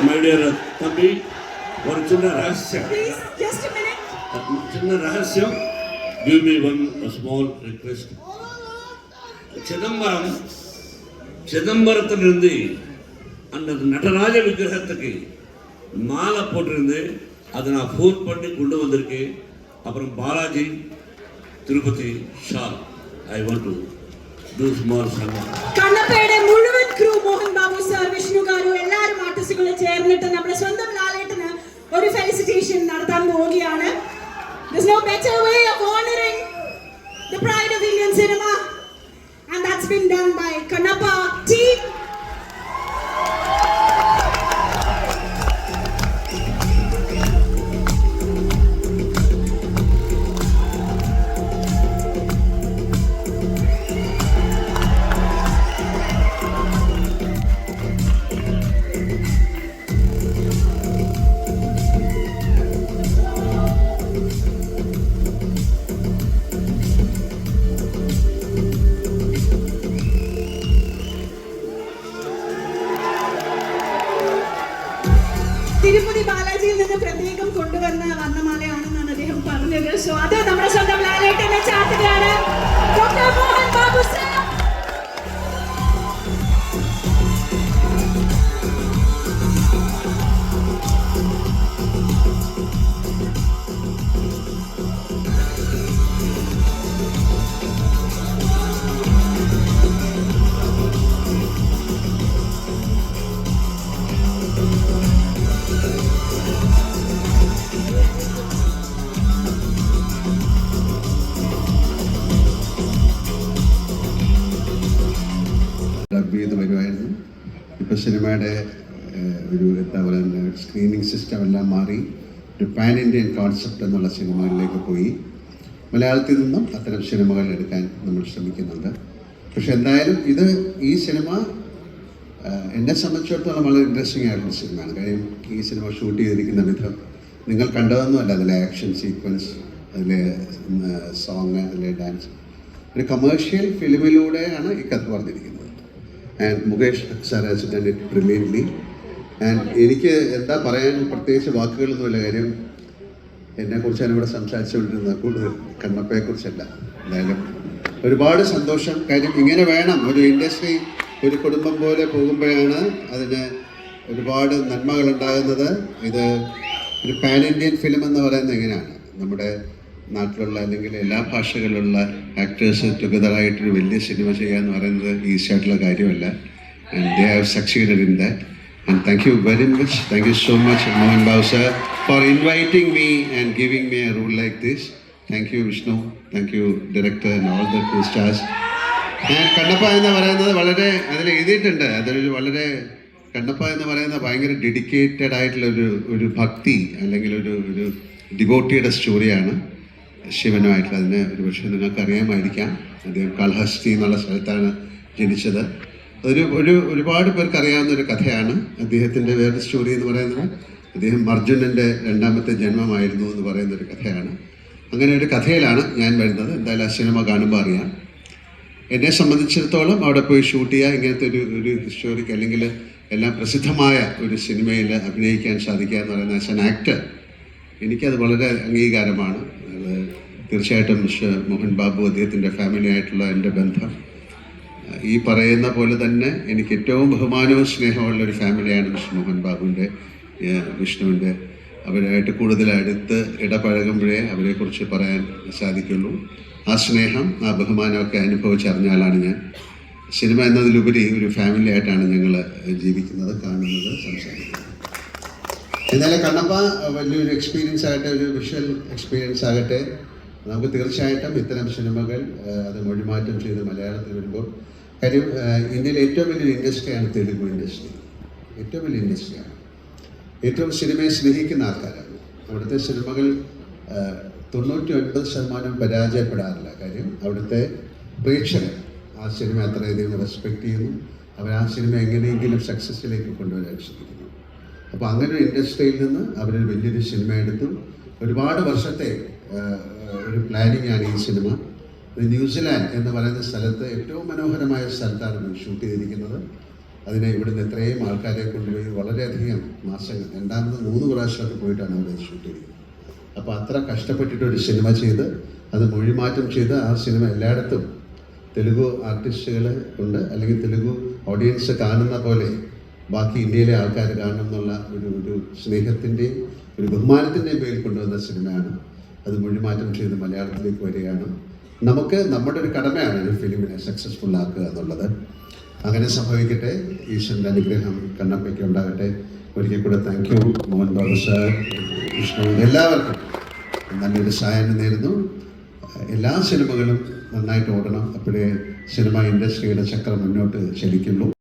My dear Thambi, one chinna rahasya. Please, just a minute. Chinna rahasya. Give me one small request. சிதம்பரத்திலிருந்து அந்த நடராஜ விக்கிரகத்துக்கு மாலை போட்டிருந்து அதை நான் phone பண்ணி கொண்டு வந்திருக்கேன். அப்புறம் Balaji Tirupati shall I want to do small summer. കണ്ണപ്പയുടെ മുഴുവൻ ക്രൂ, മോഹൻ ബാബു സർ, വിഷ്ണു ഗാരു, എല്ലാവരും ആർട്ടിസ്റ്റുകൾ ചേർന്നിട്ട് നമ്മുടെ സ്വന്തം ലാലേട്ടന് ഒരു ഫെലിസിറ്റേഷൻ നടത്താൻ പോവുകയാണ്. There's no better way of honoring the pride of Indian cinema, and that's been done by Kannappa team. Tirupati ബാലാജിയിൽ നിന്ന് പ്രത്യേകം കൊണ്ടുവന്ന വർണ്ണമാലയാണെന്നാണ് അദ്ദേഹം പറഞ്ഞത്. സോ അത് നമ്മുടെ സ്വന്തം ലാലേട്ടനെ ചാർത്തുകയാണ് doctor Mohan Babu sir. Dub ചെയ്ത് വരുമായിരുന്നു. ഇപ്പോൾ സിനിമയുടെ ഒരു എന്താ പറയുക സ്ക്രീനിങ് സിസ്റ്റം എല്ലാം മാറി ഒരു പാൻ ഇന്ത്യൻ കോൺസെപ്റ്റ് എന്നുള്ള സിനിമകളിലേക്ക് പോയി. മലയാളത്തിൽ നിന്നും അത്തരം സിനിമകൾ എടുക്കാൻ നമ്മൾ ശ്രമിക്കുന്നുണ്ട്. പക്ഷെ എന്തായാലും ഈ സിനിമ എന്നെ സംബന്ധിച്ചിടത്തോളം വളരെ ഇൻട്രസ്റ്റിംഗ് ആയിട്ടുള്ള സിനിമയാണ്. കാര്യം ഈ സിനിമ ഷൂട്ട് ചെയ്തിരിക്കുന്ന വിധം നിങ്ങൾ കണ്ടതൊന്നുമല്ല. അതിലെ ആക്ഷൻ സീക്വൻസ്, അതിലെ സോങ്, അതിലെ ഡാൻസ്, ഒരു കമേഴ്ഷ്യൽ ഫിലിമിലൂടെയാണ് ഈ കഥ പറഞ്ഞിരിക്കുന്നത്. And Mukesh sir has done it brilliantly. And എനിക്ക് എന്താ പറയാൻ പ്രത്യേകിച്ച് വാക്കുകളൊന്നുമില്ല. കാര്യം എന്നെക്കുറിച്ചാണ് ഇവിടെ സംസാരിച്ചുകൊണ്ടിരുന്നത്, കൂടുതൽ കണ്ണപ്പയെക്കുറിച്ചല്ല. എന്തായാലും ഒരുപാട് സന്തോഷം. കാര്യം ഇങ്ങനെ വേണം ഒരു ഇൻഡസ്ട്രി, ഒരു കുടുംബം പോലെ പോകുമ്പോഴാണ് അതിന് ഒരുപാട് നന്മകളുണ്ടാകുന്നത്. ഇത് ഒരു പാൻ ഇന്ത്യൻ ഫിലിം എന്ന് പറയുന്നത് എങ്ങനെയാണ് നമ്മുടെ നാട്ടിലുള്ള അല്ലെങ്കിൽ എല്ലാ ഭാഷകളിലുള്ള ആക്ടേഴ്സ് ടുഗദറായിട്ടൊരു വലിയ സിനിമ ചെയ്യുക എന്ന് പറയുന്നത് ഈസി ആയിട്ടുള്ള കാര്യമല്ല. And they have succeeded in that. And thank you very much. Thank you so much Mohan Babu sir for inviting me and giving me a role like this. Thank you Vishnu, thank you director and all the crew stars. ഞാൻ കണ്ണപ്പ എന്ന് പറയുന്നത് വളരെ അതിൽ എഴുതിയിട്ടുണ്ട്. അതൊരു വളരെ കണ്ണപ്പ എന്ന് പറയുന്നത് ഭയങ്കര ഡെഡിക്കേറ്റഡ് ആയിട്ടുള്ള ഒരു ഭക്തി അല്ലെങ്കിൽ ഒരു ഡിവോട്ടിയുടെ സ്റ്റോറിയാണ്. ശിവനുമായിട്ടുള്ള അതിന് ഒരുപക്ഷെ നിങ്ങൾക്ക് അറിയാമായിരിക്കാം. അദ്ദേഹം കാളഹസ്തി എന്നുള്ള സ്ഥലത്താണ് ജനിച്ചത്. ഒരുപാട് പേർക്ക് അറിയാവുന്ന ഒരു കഥയാണ്. അദ്ദേഹത്തിൻ്റെ വേറെ സ്റ്റോറി എന്ന് പറയുന്നത് അദ്ദേഹം അർജുനൻ്റെ രണ്ടാമത്തെ ജന്മമായിരുന്നു എന്ന് പറയുന്നൊരു കഥയാണ്. അങ്ങനെ ഒരു കഥയിലാണ് ഞാൻ വരുന്നത്. എന്തായാലും ആ സിനിമ കാണുമ്പോൾ അറിയാം. എന്നെ സംബന്ധിച്ചിടത്തോളം അവിടെ പോയി ഷൂട്ട് ചെയ്യുക, ഇങ്ങനത്തെ ഒരു ഹിസ്റ്റോറിക് അല്ലെങ്കിൽ എല്ലാം പ്രസിദ്ധമായ ഒരു സിനിമയിൽ അഭിനയിക്കാൻ സാധിക്കുക എന്ന് പറയുന്ന ആസ് ആൻ ആക്ടർ എനിക്കത് വളരെ അംഗീകാരമാണ്. അത് തീർച്ചയായിട്ടും മിസ്റ്റർ മോഹൻ ബാബു, അദ്ദേഹത്തിൻ്റെ ഫാമിലി ആയിട്ടുള്ള എൻ്റെ ബന്ധം ഈ പറയുന്ന പോലെ തന്നെ എനിക്ക് ഏറ്റവും ബഹുമാനവും സ്നേഹമുള്ളൊരു ഫാമിലിയാണ് മിസ്റ്റർ മോഹൻ ബാബുവിൻ്റെ. വിഷ്ണുവിൻ്റെ അവരായിട്ട് കൂടുതൽ അടുത്ത് ഇടപഴകുമ്പോഴേ അവരെക്കുറിച്ച് പറയാൻ സാധിക്കുള്ളൂ. ആ സ്നേഹം, ആ ബഹുമാനമൊക്കെ അനുഭവിച്ചറിഞ്ഞ ആളാണ് ഞാൻ. സിനിമ എന്നതിലുപരി ഒരു ഫാമിലി ആയിട്ടാണ് ഞങ്ങൾ ജീവിക്കുന്നത്, കാണുന്നത്, സംസാരിക്കുന്നത്. എന്നാലും കണ്ണപ്പ വലിയൊരു എക്സ്പീരിയൻസ് ആകട്ടെ, ഒരു വിഷ്വൽ എക്സ്പീരിയൻസ് ആകട്ടെ, നമുക്ക് തീർച്ചയായിട്ടും ഇത്തരം സിനിമകൾ അത് മൊഴിമാറ്റം ചെയ്ത് മലയാളത്തിൽ വരുമ്പോൾ, കാര്യം ഇന്ത്യയിലെ ഏറ്റവും വലിയൊരു ഇൻഡസ്ട്രിയാണ് തെലുഗു ഇൻഡസ്ട്രി. ഏറ്റവും വലിയ ഇൻഡസ്ട്രിയാണ്. ഏറ്റവും സിനിമയെ സ്നേഹിക്കുന്ന ആൾക്കാരാണ്. അവിടുത്തെ സിനിമകൾ 99% പരാജയപ്പെടാറില്ല. കാര്യം അവിടുത്തെ പ്രേക്ഷകർ ആ സിനിമ അത്രയധികം റെസ്പെക്റ്റ് ചെയ്യുന്നു. അവർ ആ സിനിമ എങ്ങനെയെങ്കിലും സക്സസ്സിലേക്ക് കൊണ്ടുവരാൻ ശ്രമിക്കുന്നു. അപ്പോൾ അങ്ങനെ ഒരു ഇൻഡസ്ട്രിയിൽ നിന്ന് അവരൊരു വലിയൊരു സിനിമ എടുത്തു. ഒരുപാട് വർഷത്തെ ഒരു പ്ലാനിങ് ആണ് ഈ സിനിമ. ന്യൂസിലാൻഡ് എന്ന് പറയുന്ന സ്ഥലത്ത് ഏറ്റവും മനോഹരമായ സ്ഥലത്താണ് ഷൂട്ട് ചെയ്തിരിക്കുന്നത്. അതിനെ ഇവിടുന്ന് എത്രയും ആൾക്കാരെ കൊണ്ടുപോയി വളരെയധികം മാസങ്ങൾ, 2-3 പ്രാവശ്യമൊക്കെ പോയിട്ടാണ് അവിടെ ഷൂട്ട് ചെയ്തത്. അപ്പോൾ അത്ര കഷ്ടപ്പെട്ടിട്ടൊരു സിനിമ ചെയ്ത് അത് മൊഴിമാറ്റം ചെയ്ത് ആ സിനിമ എല്ലായിടത്തും തെലുഗു ആർട്ടിസ്റ്റുകൾ ഉണ്ട്, അല്ലെങ്കിൽ തെലുഗു ഓഡിയൻസ് കാണുന്ന പോലെ ബാക്കി ഇന്ത്യയിലെ ആൾക്കാർ കാണണം എന്നുള്ള ഒരു സ്നേഹത്തിൻ്റെയും ഒരു ബഹുമാനത്തിൻ്റെയും പേരിൽ കൊണ്ടുവന്ന സിനിമയാണ്. അത് മൊഴിമാറ്റം ചെയ്ത് മലയാളത്തിലേക്ക് വരികയാണ്. നമുക്ക് നമ്മുടെ ഒരു കടമയാണ് ഒരു ഫിലിമിനെ സക്സസ്ഫുൾ ആക്കുക എന്നുള്ളത്. അങ്ങനെ സംഭവിക്കട്ടെ. ഈശ്വരൻ്റെ അനുഗ്രഹം കണ്ണപ്പയ്ക്ക് ഉണ്ടാകട്ടെ. ഒരിക്കൽ കൂടെ thank you Mohan Babu sir, Vishnu, എല്ലാവർക്കും നല്ലൊരു സഹായം നേരുന്നു. എല്ലാ സിനിമകളും നന്നായിട്ട് ഓടണം. അപ്പോഴേ സിനിമ ഇൻഡസ്ട്രിയുടെ ചക്രം മുന്നോട്ട് ചലിക്കുള്ളൂ.